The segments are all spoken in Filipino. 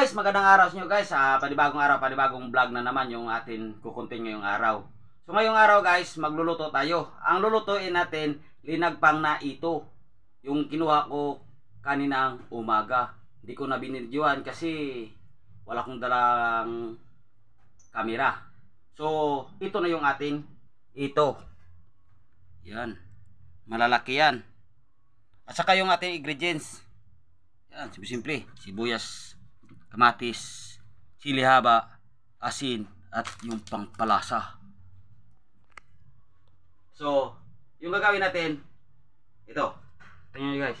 guys, magandang araw sa inyo guys. Panibagong araw, panibagong vlog na naman yung atin kukuntin ngayong araw. So ngayong araw guys, magluluto tayo. Ang lulutuin natin, linagpang na ito. Yung kinuha ko kaninang umaga. Hindi ko na binidyoan kasi wala akong dalang kamera. So ito na yung ating ito. Yan. Malalaki yan. At saka yung ating ingredients. Yan, simple. Sibuyas, kamatis, sili haba, asin, at yung pangpalasa. So, yung gagawin natin, ito. Tingnan nyo guys.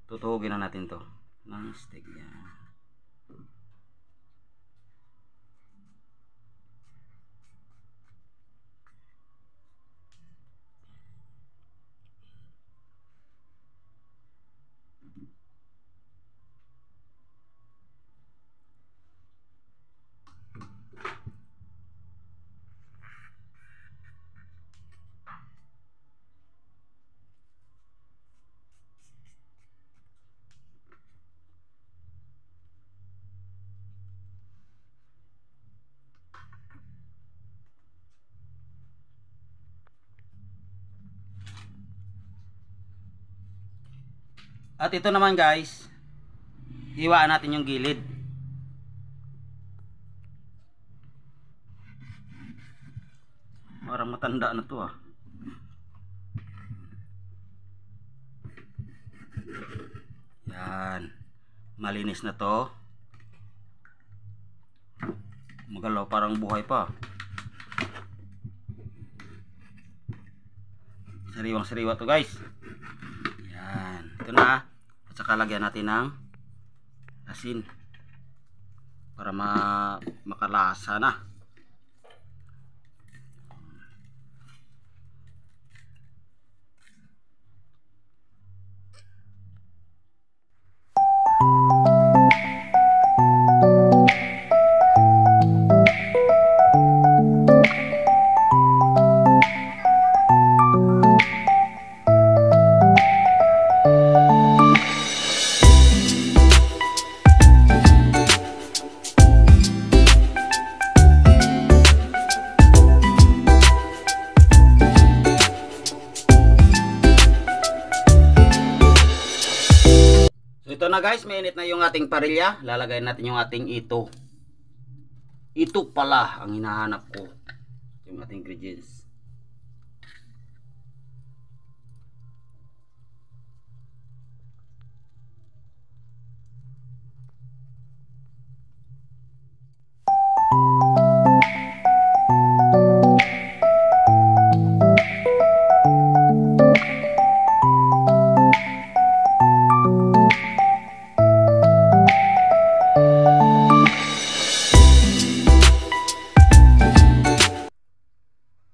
Tutuhugin na natin to ng steak yan. At ito naman guys, hiwaan natin yung gilid. Parang matanda na to ah. Yan. Malinis na to. Magalaw, parang buhay pa. Sariwang sariwa to guys. Yan. Ito na. At saka lagyan natin ng asin para makalasa na. Ito na guys, mainit na yung ating parilya. Lalagay natin yung ating ito. Ito pala ang hinahanap ko. Yung ating ingredients.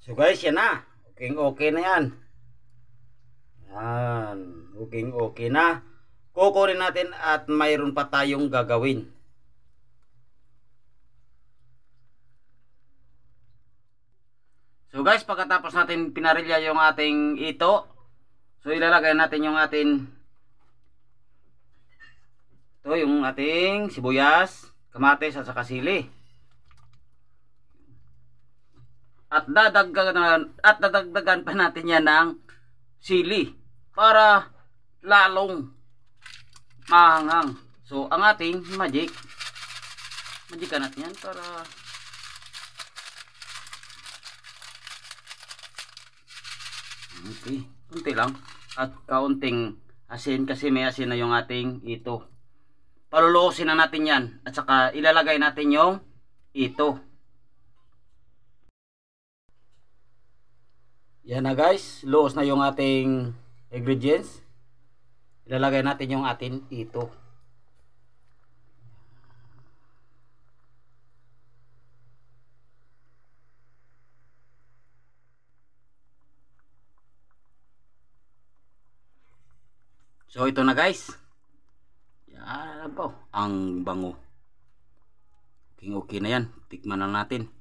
So guys, yan na. Okay na yan. Yan. Okay na. Kukunin natin at mayroon pa tayong gagawin. So guys, pagkatapos natin pinarilya yung ating ito, so ilalagay natin yung ating yung ating sibuyas, kamatis at saka sili. At dadagdagan pa natin yan ng sili para lalong mahanghang. So ang ating magic natin yan para okay, kunti lang at kaunting asin kasi may asin na yung ating ito. Paluluosin na natin yan at saka ilalagay natin yung ito. Yan na guys, luos na yung ating ingredients. Ilalagay natin yung ating ito. So ito na guys. Yan po, ang bango. Okay na yan. Tikman na natin.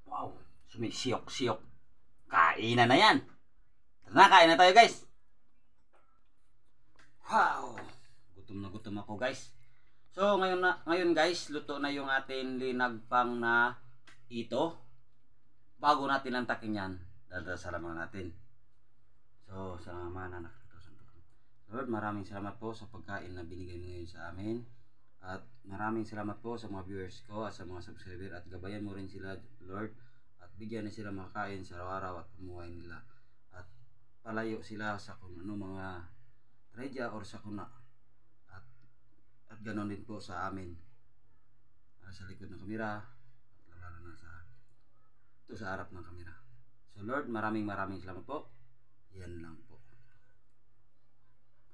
Wow, sumisiyok-siyok. Kain. kainan na yan. Tara na, kain na tayo guys. Wow! Gutom na ako guys. So ngayon guys, luto na yung ating linagpang na ito. Bago natin lantakin yan, dadasal muna natin. So, salamat na Lord, maraming salamat po sa pagkain na binigay mo ngayon sa amin. At maraming salamat po sa mga viewers ko at sa mga subscriber. At gabayan mo rin sila, Lord. At bigyan na sila makakain sa araw-araw at pumuhay nila. At palayo sila sa kung ano mga tradya or sa kuna. At ganoon din po sa amin. Sa likod ng kamera. At lalo na sa harap ng kamera. So Lord, maraming salamat po. Yan lang po.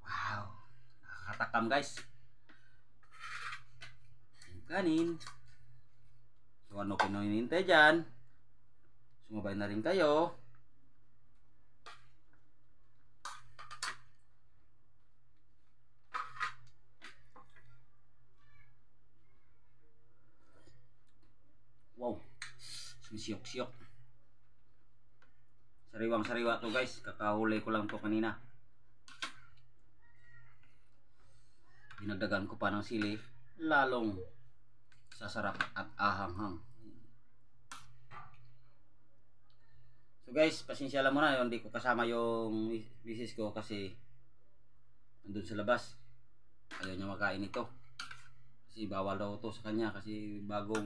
Wow! Nakakatakam guys. Yung kanin. So ano pinahintay dyan? Sumabay na rin kayo. Wow! Siyok-siyok. Sariwang-sariwa to guys. Kakahuli ko lang to kanina. Dinagdagan ko pa ng sili, lalong sasarap at ahanghang. So guys, pasensya lang muna, hindi ko kasama yung misis ko kasi nandun sa labas. Ayaw niya makain ito. Kasi bawal daw to sa kanya kasi bago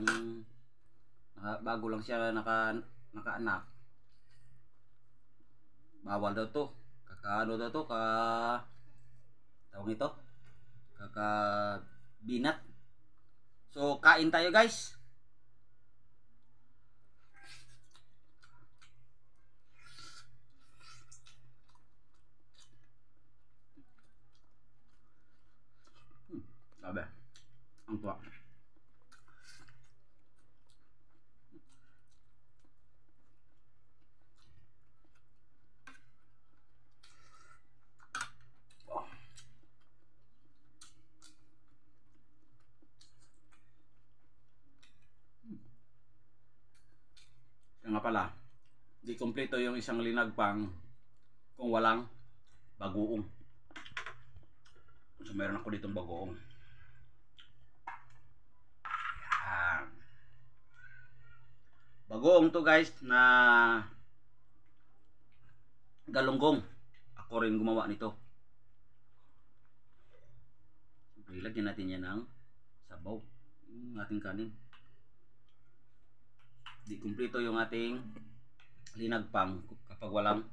lang siya nakaanak. Bawal daw to. Kakaano daw to, tawag ito? Kakabinat. So kain tayo guys. Sabi ang tuwa. Kaya nga pala, di kompleto yung isang linagpang kung walang bagoong. So meron ako ditong bagoong. Bagoong to guys na galunggong. Ako rin gumawa nito. Ilagyan natin yan ng sabaw. Yung ating kanin. Di kumpleto yung ating linagpang kapag walang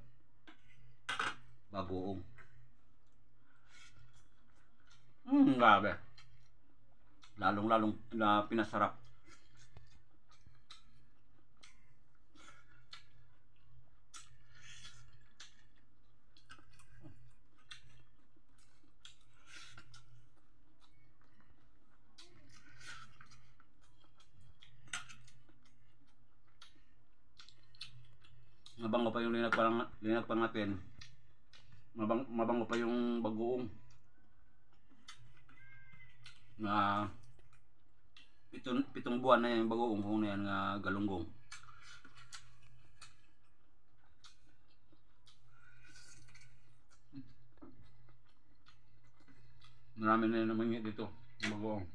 bagoong. Grabe. Lalong na pinasarap. Mabango pa yung linagpang natin. Mabango pa yung bagoong. Na pitong buwan na yung bagoong kung na yan nga galunggong. Marami na naman yun dito yung bagoong.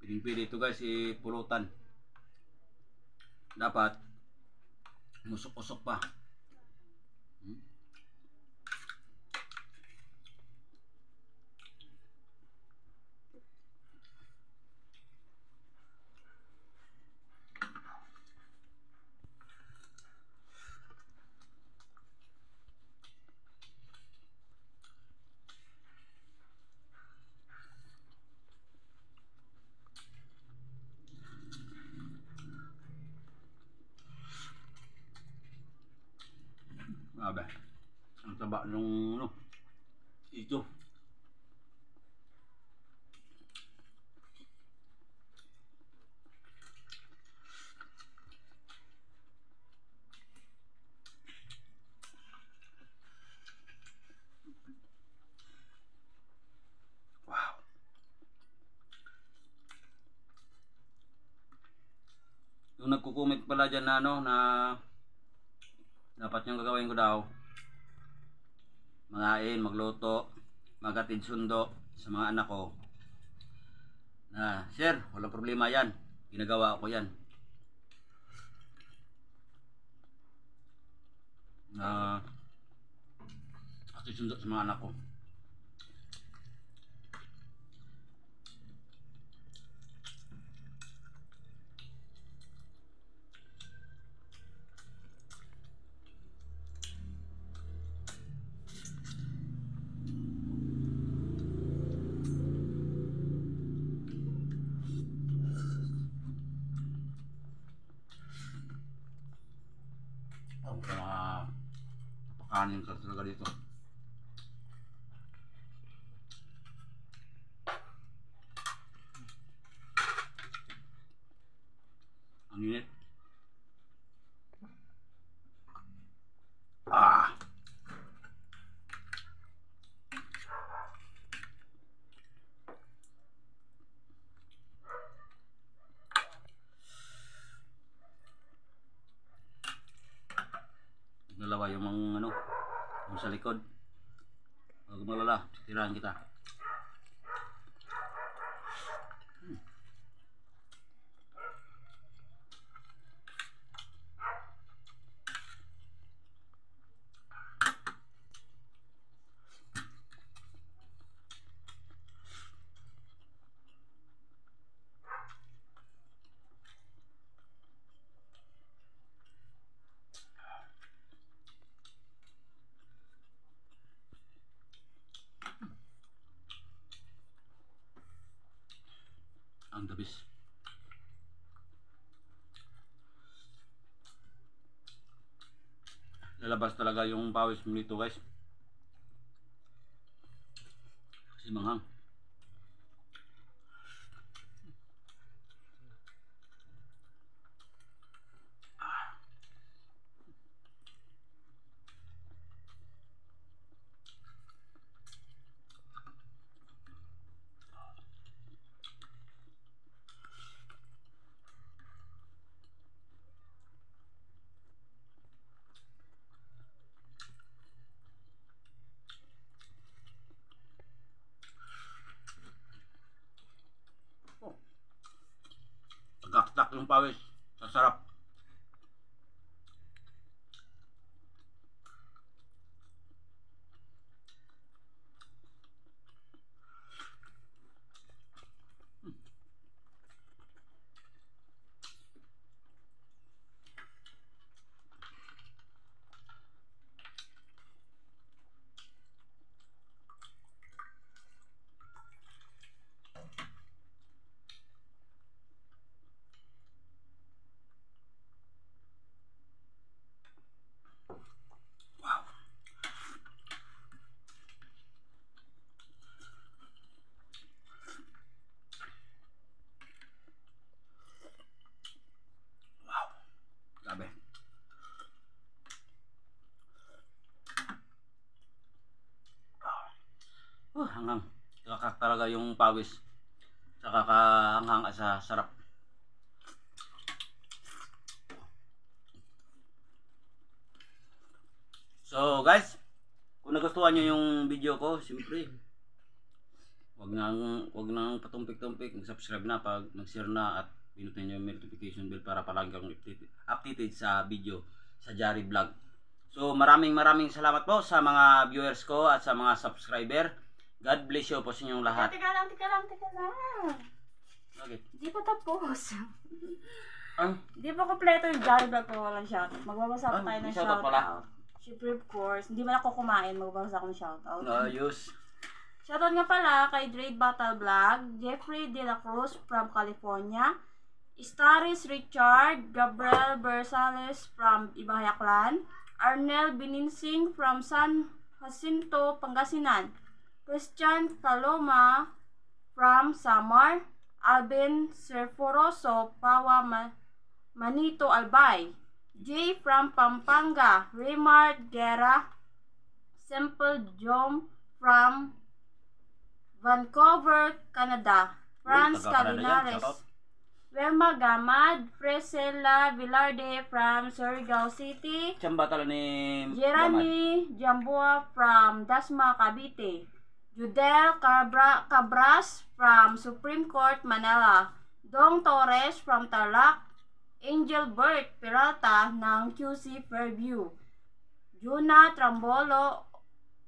Piling-pili ito guys, pulutan. Dapat musok-usok pa. Grabe. Ang taba nung ito. nagko-comment pala dyan na ano, na dapat yung gagawin ko daw. Mangain, magluto, magatid sundo sa mga anak ko. Na, sir, walang problema yan. Ginagawa ko yan. Na, atid sundo sa mga anak ko. Napakanin ka talaga dito. Ang init. Ah! Dalawa yung mga ano, yung sa likod. Huwag malala, titirahan kita. Ang dabis. Lalabas talaga yung pawis mo dito, guys. Kasi manghang. Tagaktak yung pawis. Sasarap. Grabe. Hanghang. Kakak talaga yung pawis. Sa kakahanghang at sa sarap. So guys, kung nagustuhan nyo yung video ko, siyempre wag nang patumpik-tumpik, mag-subscribe na, pag mag-share na, at pinutin nyo yung notification bell para palagi kang updated sa video sa Jari Vlog. So maraming salamat po sa mga viewers ko at sa mga subscriber. God bless you po sa inyong lahat. Teka lang. Okay. Di pa tapos. Ah? Di pa kompleto yung Jari Vlog ko, walang shoutout. Magbabasa pa tayo ng shoutout pala. shoutout. Siyempre, of course, hindi man ako kumain, magbabasa ako ng shoutout. Ayos. Shoutout nga pala kay Dre Battle Vlog, Jeffrey De La Cruz from California, Staris Richard, Gabriel Bersales from Ibayaklan, Arnel Bininsing from San Jacinto, Pangasinan, Christian Caloma from Samar, Alvin Serforoso, Pawa Manito Albay, J from Pampanga, Raymart Guerra, Simple Jom from Vancouver, Canada, Franz Calinares, Wilma Gamad, Fresela Villarde from Surigao City, Chamba talo ni Laman. Jeremy Jambua from Dasma, Cavite, Judel Cabras from Supreme Court, Manila, Dong Torres from Tarlac, Angel Bert Peralta ng QC Fairview, Juna Trambolo,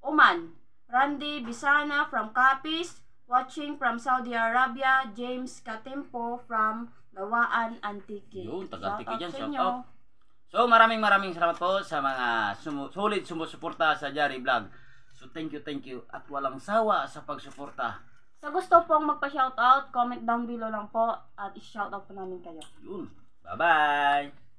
Oman, Randy Bisana from Capiz, watching from Saudi Arabia, James Katempo from Lawaan, Antique. Yun, taga-Antique Shout out dyan, sa shout inyo. out. So maraming salamat po sa mga sulit sumusuporta sa Jari Vlog. So thank you at walang sawa sa pagsuporta. Sa gusto pong magpa-shoutout, comment down below lang po at i-shoutout po namin kayo. Yun. Bye-bye.